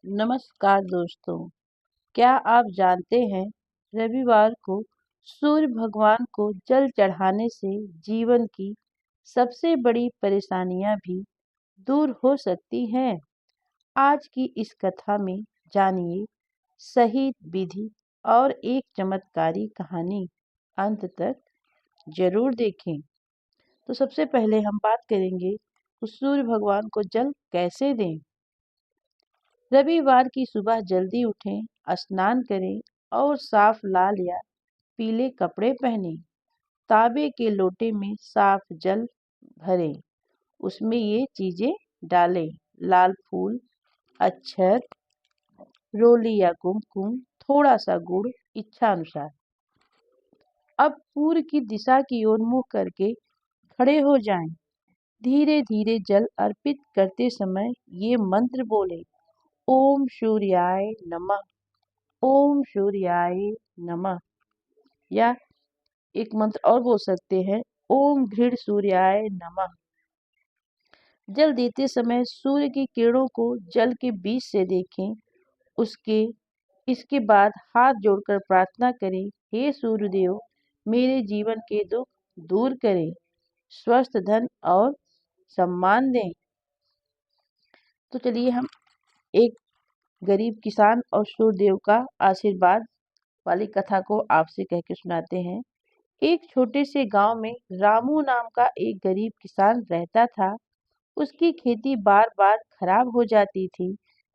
नमस्कार दोस्तों। क्या आप जानते हैं रविवार को सूर्य भगवान को जल चढ़ाने से जीवन की सबसे बड़ी परेशानियां भी दूर हो सकती हैं। आज की इस कथा में जानिए सही विधि और एक चमत्कारी कहानी। अंत तक जरूर देखें। तो सबसे पहले हम बात करेंगे उस सूर्य भगवान को जल कैसे दें। रविवार की सुबह जल्दी उठें, स्नान करें और साफ लाल या पीले कपड़े पहनें। तांबे के लोटे में साफ जल भरें। उसमें ये चीजें डालें: लाल फूल, अक्षत, रोली या कुमकुम, थोड़ा सा गुड़, इच्छा अनुसार। अब पूर्व की दिशा की ओर मुंह करके खड़े हो जाएं। धीरे धीरे जल अर्पित करते समय ये मंत्र बोले: ओम सूर्याय नमः, ओम सूर्याय नमः। या एक मंत्र और बोल सकते हैं: ओम घृण सूर्याय नमः। जल देते समय सूर्य की किरणों को जल के बीच से देखें। इसके बाद हाथ जोड़कर प्रार्थना करें: हे सूर्यदेव, मेरे जीवन के दुख दूर करें, स्वस्थ धन और सम्मान दें। तो चलिए हम एक गरीब किसान और सूर्यदेव का आशीर्वाद वाली कथा को आपसे कह के सुनाते हैं। एक छोटे से गांव में रामू नाम का एक गरीब किसान रहता था। उसकी खेती बार बार खराब हो जाती थी।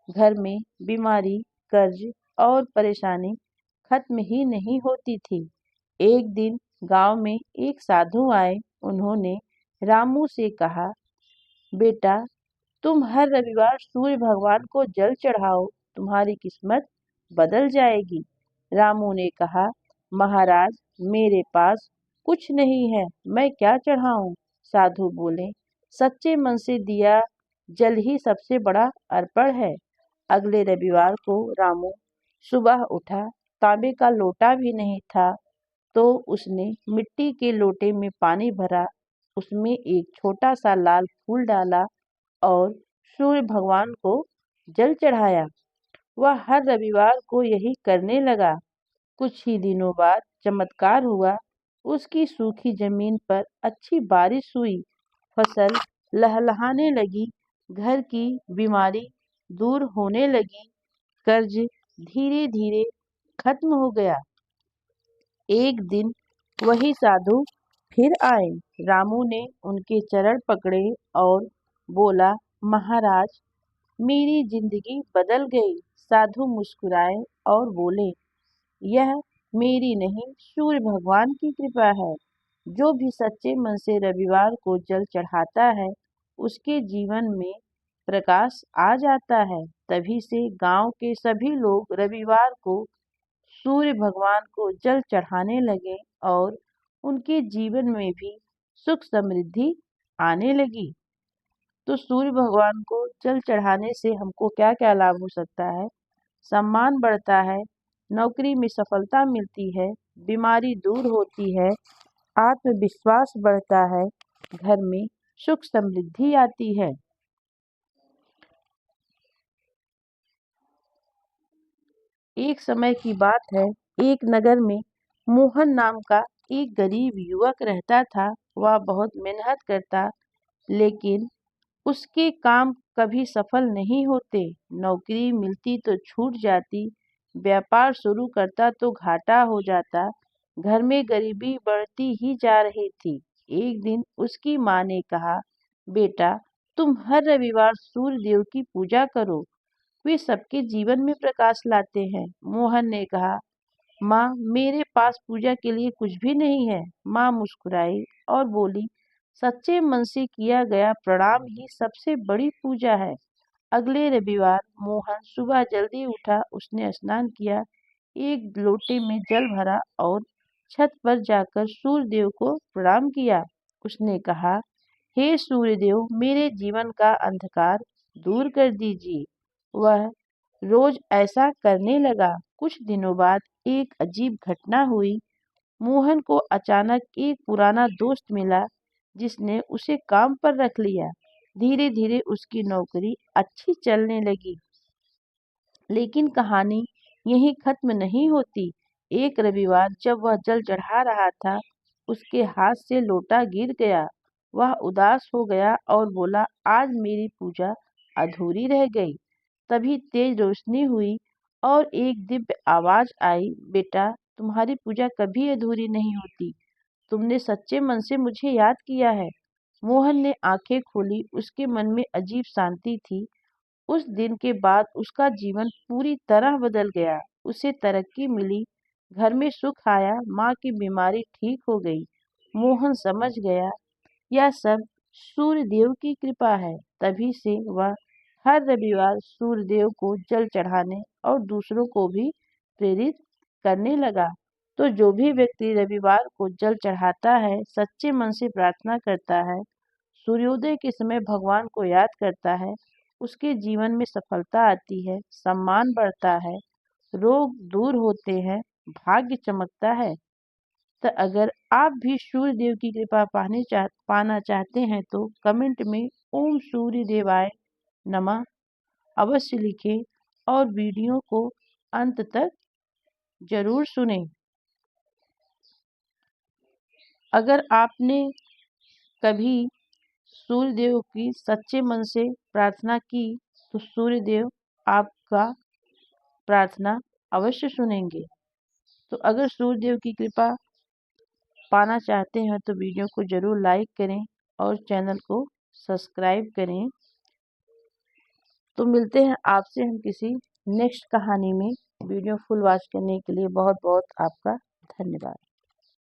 घर में बीमारी, कर्ज और परेशानी खत्म ही नहीं होती थी। एक दिन गांव में एक साधु आए। उन्होंने रामू से कहा, बेटा, तुम हर रविवार सूर्य भगवान को जल चढ़ाओ, तुम्हारी किस्मत बदल जाएगी। रामू ने कहा, महाराज, मेरे पास कुछ नहीं है, मैं क्या चढ़ाऊं? साधु बोले, सच्चे मन से दिया जल ही सबसे बड़ा अर्पण है। अगले रविवार को रामू सुबह उठा। तांबे का लोटा भी नहीं था, तो उसने मिट्टी के लोटे में पानी भरा, उसमें एक छोटा सा लाल फूल डाला और सूर्य भगवान को जल चढ़ाया। वह हर रविवार को यही करने लगा। कुछ ही दिनों बाद चमत्कार हुआ। उसकी सूखी जमीन पर अच्छी बारिश हुई, फसल लहलहाने लगी, घर की बीमारी दूर होने लगी, कर्ज धीरे धीरे खत्म हो गया। एक दिन वही साधु फिर आए। रामू ने उनके चरण पकड़े और बोला, महाराज, मेरी जिंदगी बदल गई। साधु मुस्कुराए और बोले, यह मेरी नहीं, सूर्य भगवान की कृपा है। जो भी सच्चे मन से रविवार को जल चढ़ाता है, उसके जीवन में प्रकाश आ जाता है। तभी से गांव के सभी लोग रविवार को सूर्य भगवान को जल चढ़ाने लगे और उनके जीवन में भी सुख समृद्धि आने लगी। तो सूर्य भगवान को जल चढ़ाने से हमको क्या क्या लाभ हो सकता है? सम्मान बढ़ता है, नौकरी में सफलता मिलती है, बीमारी दूर होती है, आत्मविश्वास बढ़ता है, घर में सुख समृद्धि आती है। एक समय की बात है, एक नगर में मोहन नाम का एक गरीब युवक रहता था। वह बहुत मेहनत करता, लेकिन उसके काम कभी सफल नहीं होते। नौकरी मिलती तो छूट जाती, व्यापार शुरू करता तो घाटा हो जाता, घर में गरीबी बढ़ती ही जा रही थी। एक दिन उसकी माँ ने कहा, बेटा, तुम हर रविवार सूर्य देव की पूजा करो, वे सबके जीवन में प्रकाश लाते हैं। मोहन ने कहा, माँ, मेरे पास पूजा के लिए कुछ भी नहीं है। माँ मुस्कुराई और बोली, सच्चे मन से किया गया प्रणाम ही सबसे बड़ी पूजा है। अगले रविवार मोहन सुबह जल्दी उठा। उसने स्नान किया, एक लोटे में जल भरा और छत पर जाकर सूर्य देव को प्रणाम किया। उसने कहा, हे सूर्य देव, मेरे जीवन का अंधकार दूर कर दीजिए। वह रोज ऐसा करने लगा। कुछ दिनों बाद एक अजीब घटना हुई। मोहन को अचानक एक पुराना दोस्त मिला, जिसने उसे काम पर रख लिया। धीरे धीरे उसकी नौकरी अच्छी चलने लगी। लेकिन कहानी यहीं खत्म नहीं होती। एक रविवार जब वह जल चढ़ा रहा था, उसके हाथ से लोटा गिर गया। वह उदास हो गया और बोला, आज मेरी पूजा अधूरी रह गई। तभी तेज रोशनी हुई और एक दिव्य आवाज आई, बेटा, तुम्हारी पूजा कभी अधूरी नहीं होती। तुमने सच्चे मन से मुझे याद किया है। मोहन ने आंखें खोली, उसके मन में अजीब शांति थी। उस दिन के बाद उसका जीवन पूरी तरह बदल गया। उसे तरक्की मिली, घर में सुख आया, माँ की बीमारी ठीक हो गई। मोहन समझ गया यह सब सूर्य देव की कृपा है। तभी से वह हर रविवार सूर्य देव को जल चढ़ाने और दूसरों को भी प्रेरित करने लगा। तो जो भी व्यक्ति रविवार को जल चढ़ाता है, सच्चे मन से प्रार्थना करता है, सूर्योदय के समय भगवान को याद करता है, उसके जीवन में सफलता आती है, सम्मान बढ़ता है, रोग दूर होते हैं, भाग्य चमकता है। तो अगर आप भी सूर्य देव की कृपा पाना चाहते हैं तो कमेंट में ओम सूर्य देवाय नमः अवश्य लिखें और वीडियो को अंत तक जरूर सुनें। अगर आपने कभी सूर्य देव की सच्चे मन से प्रार्थना की तो सूर्य देव आपका प्रार्थना अवश्य सुनेंगे। तो अगर सूर्य देव की कृपा पाना चाहते हैं तो वीडियो को जरूर लाइक करें और चैनल को सब्सक्राइब करें। तो मिलते हैं आपसे हम किसी नेक्स्ट कहानी में। वीडियो फुल वॉच करने के लिए बहुत बहुत आपका धन्यवाद।